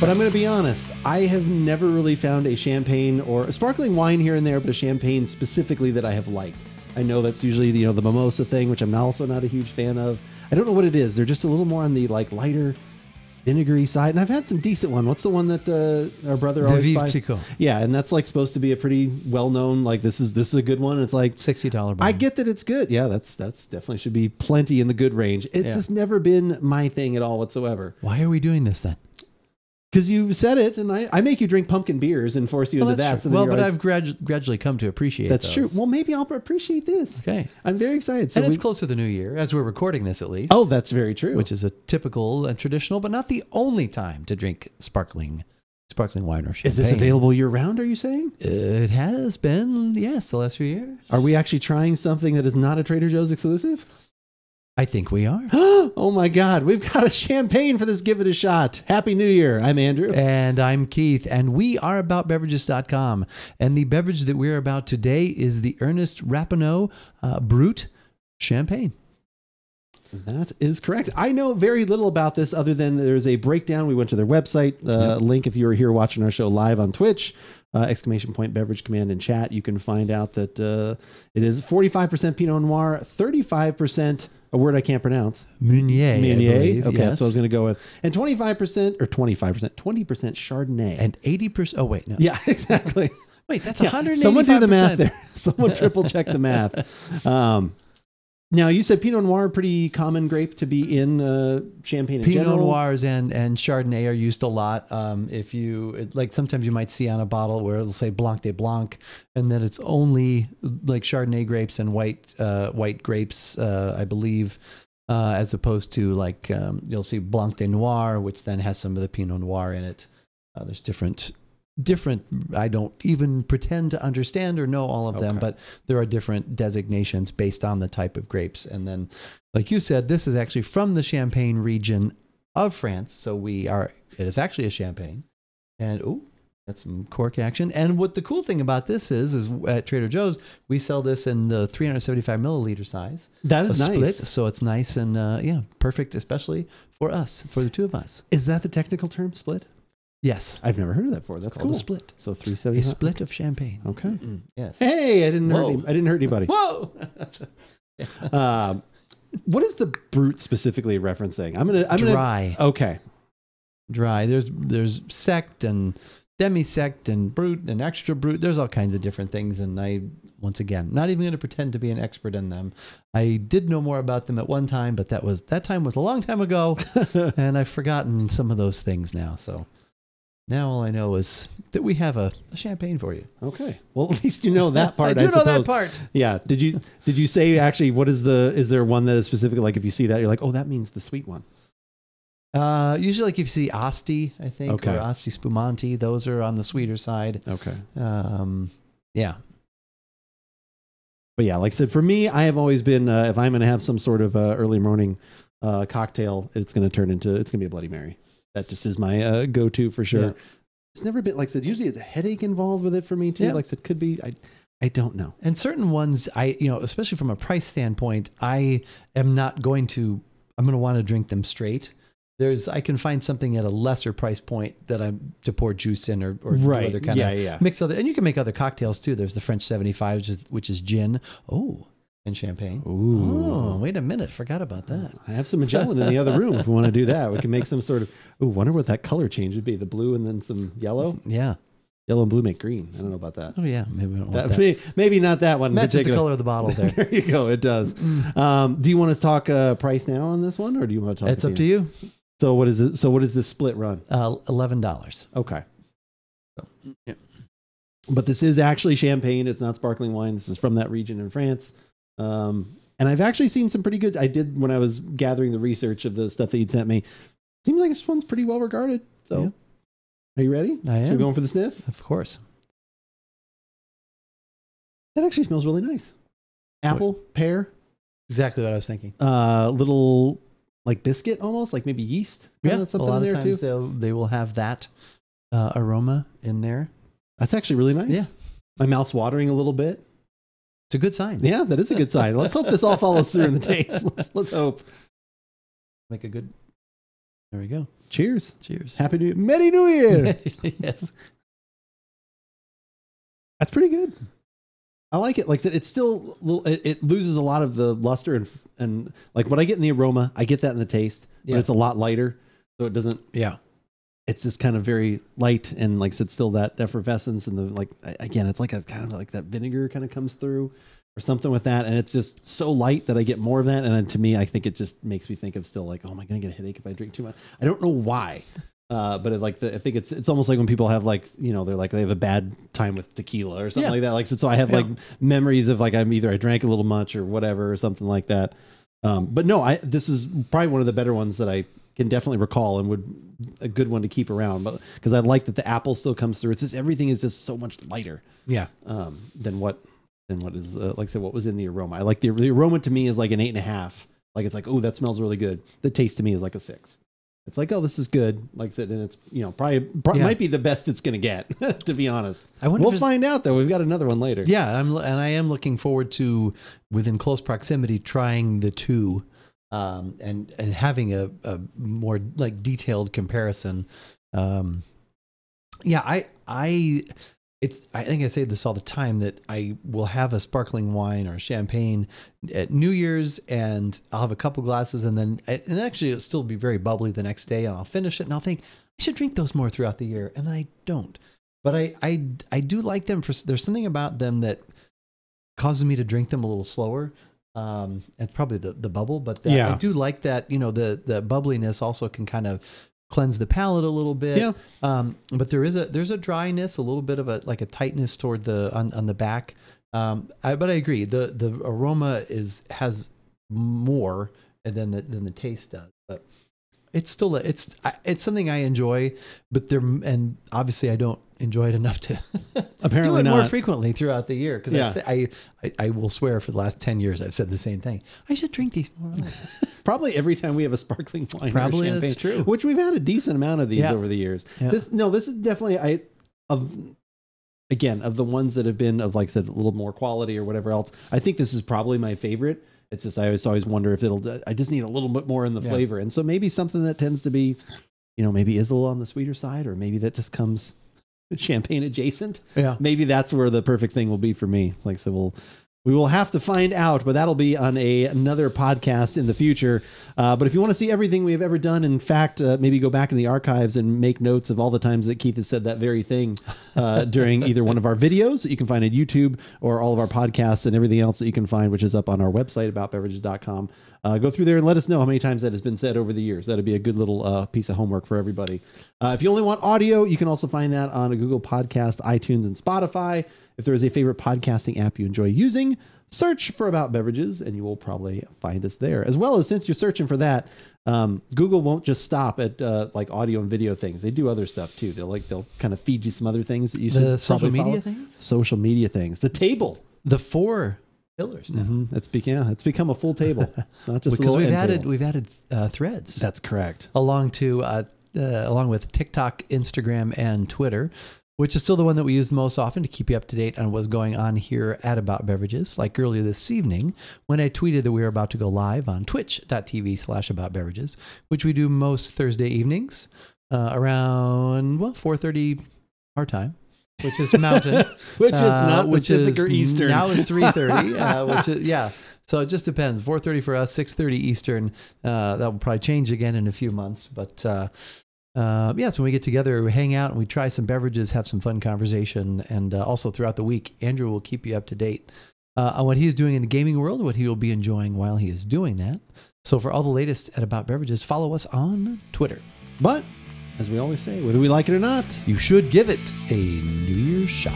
But I'm going to be honest, I have never really found a champagne or a sparkling wine here and there, but a champagne specifically that I have liked. I know that's usually the mimosa thing, which I'm also not a huge fan of. I don't know what it is. They're just a little more on the like lighter vinegary side, and I've had some decent one. What's the one that our brother always buys? Yeah, and that's like supposed to be a pretty well-known, like this is a good one. It's like $60. I get that it's good. Yeah, that's definitely should be plenty in the good range. It's just never been my thing at all whatsoever. Why are we doing this then? Because you said it, and I make you drink pumpkin beers and force you into that. So well, but I've gradually come to appreciate that's those. true. Well, maybe I'll appreciate this. Okay. I'm very excited. So and it's close to the new year, as we're recording this at least. Oh, that's very true. Which is a typical and traditional, but not the only time to drink sparkling wine or champagne. Is this available year-round, are you saying? It has been, yes, the last few years. Are we actually trying something that is not a Trader Joe's exclusive? I think we are. Oh my God, we've got a champagne for this Give It a Shot. Happy New Year. I'm Andrew. And I'm Keith. And we are AboutBeverages.com. And the beverage that we're about today is the Ernest Rapeneau Brut Champagne. That is correct. I know very little about this other than there's a breakdown. We went to their website. Link if you were here watching our show live on Twitch. ! Beverage command in chat. You can find out that it is 45% Pinot Noir, 35%, a word I can't pronounce. Meunier. Okay, yes. that's what I was going to go with. And 25% or 20% Chardonnay. And 80%. Oh, wait, no. Yeah, exactly. Wait, that's 185%. Someone do the math there. Someone triple check the math. Now, you said Pinot Noir, pretty common grape to be in champagne in general. Pinot Noirs and Chardonnay are used a lot. If you, like, sometimes you might see on a bottle where it'll say Blanc de Blanc, and then it's only like Chardonnay grapes and white grapes, I believe, as opposed to like, you'll see Blanc de Noir, which then has some of the Pinot Noir in it. There's different, I don't even pretend to understand or know all of them, but there are different designations based on the type of grapes. And then, like you said, this is actually from the Champagne region of France. So it is actually a champagne. And, oh, that's some cork action. And what the cool thing about this is at Trader Joe's, we sell this in the 375 milliliter size. That is nice. Split, so it's nice and, perfect, especially for us, for the two of us. Is that the technical term, split? Yes. I've never heard of that before. That's cool. A split. So 375. A split of champagne. Okay. Yes. Hey, I didn't hurt anybody. Whoa. What is the Brut specifically referencing? I'm gonna dry. Okay. Dry. There's sect and demi-sect and Brut and extra Brut. There's all kinds of different things. And once again, not even going to pretend to be an expert in them. I did know more about them at one time, but that time was a long time ago, and I've forgotten some of those things now. So now all I know is that we have a champagne for you. Okay. Well, at least you know that part. I know that part. Yeah. Did you say actually is there one that is specific? Like if you see that, you're like, oh, that means the sweet one. Usually like if you see Asti, I think, or Asti Spumante, those are on the sweeter side. Okay. Yeah. But yeah, like I said, for me, I have always been, if I'm going to have some sort of early morning cocktail, it's going to be a Bloody Mary. That just is my go-to for sure. Yeah. It's never been, like I said, usually it's a headache involved with it for me too. Yeah. Like I said, could be, I don't know. And certain ones, especially from a price standpoint, I'm going to want to drink them straight. I can find something at a lesser price point that I'm to pour juice in or do other kind of mix other, and you can make other cocktails too. There's the French 75, which is gin. Oh, and champagne. Ooh. Oh, wait a minute. Forgot about that. I have some Magellan in the other room if we want to do that. We can make some sort of, wonder what that color change would be. The blue and then some yellow. Yeah. Yellow and blue make green. I don't know about that. Oh yeah. Maybe we don't want that. Maybe not that one. Matches the color of the bottle there. There you go. It does. Do you want to talk price now on this one or do you want to talk? It's up to you. So what is it? So what does this split run? $11. Okay. So, yeah. But this is actually champagne. It's not sparkling wine. This is from that region in France. And I've actually seen some pretty good. I did when I was gathering the research of the stuff that you'd sent me. Seems like this one's pretty well regarded. So, Are you ready? I am. So we're going for the sniff? Of course. That actually smells really nice. Apple, pear. Exactly what I was thinking. Little. Like biscuit almost, like maybe yeast. Yeah, something a lot of times too. They will have that aroma in there. That's actually really nice. Yeah. My mouth's watering a little bit. It's a good sign. Yeah, that is a good sign. Let's hope this all follows through in the taste. Let's hope. Make a good. There we go. Cheers. Cheers. Happy New Year. Merry New Year. Yes. That's pretty good. I like it. Like I said, it's still it loses a lot of the luster and like what I get in the aroma, I get that in the taste, but it's a lot lighter, so it doesn't. Yeah, it's just kind of very light and like I said, still that effervescence and the like. Again, it's like a kind of like that vinegar kind of comes through or something with that, and it's just so light that I get more of that. And then to me, I think it just makes me think of still like, oh, am I going to get a headache if I drink too much? I don't know why. But I think it's almost like when people have like, you know, they're like, they have a bad time with tequila or something like that. Like, so I have like memories of like, I drank a little much or whatever, or something like that. But no, this is probably one of the better ones that I can definitely recall and a good one to keep around, but because I like that the apple still comes through. It's just, everything is just so much lighter. Yeah. Than what is, like I said, what was in the aroma. I like the aroma to me is like an 8.5. Like, it's like, oh, that smells really good. The taste to me is like a 6. It's like, oh, this is good. Like I said, and it's, you know, probably might be the best it's going to get, to be honest. We'll find out, though. We've got another one later. Yeah, I am looking forward to, within close proximity, trying the two and having a more like detailed comparison. I think I say this all the time, that I will have a sparkling wine or champagne at New Year's, and I'll have a couple glasses, and actually it'll still be very bubbly the next day, and I'll finish it, and I'll think I should drink those more throughout the year, and then I don't. But I do like them. There's something about them that causes me to drink them a little slower. It's probably the bubble, but I do like that. You know, the bubbliness also can kind of cleanse the palate a little bit. Yeah. But there's a dryness, a little bit of a tightness toward on the back. But I agree. The aroma has more than the taste does. But it's still it's something I enjoy. But and obviously I don't enjoy it enough to apparently do it not more frequently throughout the year. Because I will swear for the last 10 years I've said the same thing. I should drink these more. Probably every time we have a sparkling wine probably or champagne. That's true. Which we've had a decent amount of these over the years. Yeah. This is definitely of the ones that have been of, like I said, a little more quality or whatever else. I think this is probably my favorite. It's just I always wonder if I just need a little bit more in the flavor, and so maybe something that tends to be, you know, maybe is a little on the sweeter side, or maybe that just comes champagne adjacent. Yeah, maybe that's where the perfect thing will be for me. Like, so we will have to find out, but that'll be on another podcast in the future. But if you want to see everything we have ever done, in fact, maybe go back in the archives and make notes of all the times that Keith has said that very thing during either one of our videos that you can find on YouTube, or all of our podcasts and everything else that you can find, which is up on our website, AboutBeverages.com. Go through there and let us know how many times that has been said over the years. That'd be a good little piece of homework for everybody. If you only want audio, you can also find that on a Google Podcast, iTunes, and Spotify. If there is a favorite podcasting app you enjoy using, search for About Beverages and you will probably find us there. As well as, since you're searching for that, Google won't just stop at like audio and video things. They do other stuff too. They'll kind of feed you some other things that you should social media things. Social media things. The table. The 4 pillars now. Mm-hmm. It's become a full table. It's not just because a little we've added threads. That's correct. Along with TikTok, Instagram, and Twitter, which is still the one that we use most often to keep you up to date on what's going on here at About Beverages. Like earlier this evening, when I tweeted that we were about to go live on twitch.tv/AboutBeverages, which we do most Thursday evenings around 4:30 our time, which is Mountain, which is not Pacific or Eastern. Now it's 3:30, which is So it just depends. 4:30 for us, 6:30 Eastern. That will probably change again in a few months, but. So when we get together, we hang out and we try some beverages, have some fun conversation. And also throughout the week, Andrew will keep you up to date on what he's doing in the gaming world, what he will be enjoying while he is doing that. So for all the latest at About Beverages, follow us on Twitter. But as we always say, whether we like it or not, you should give it a New Year's shot.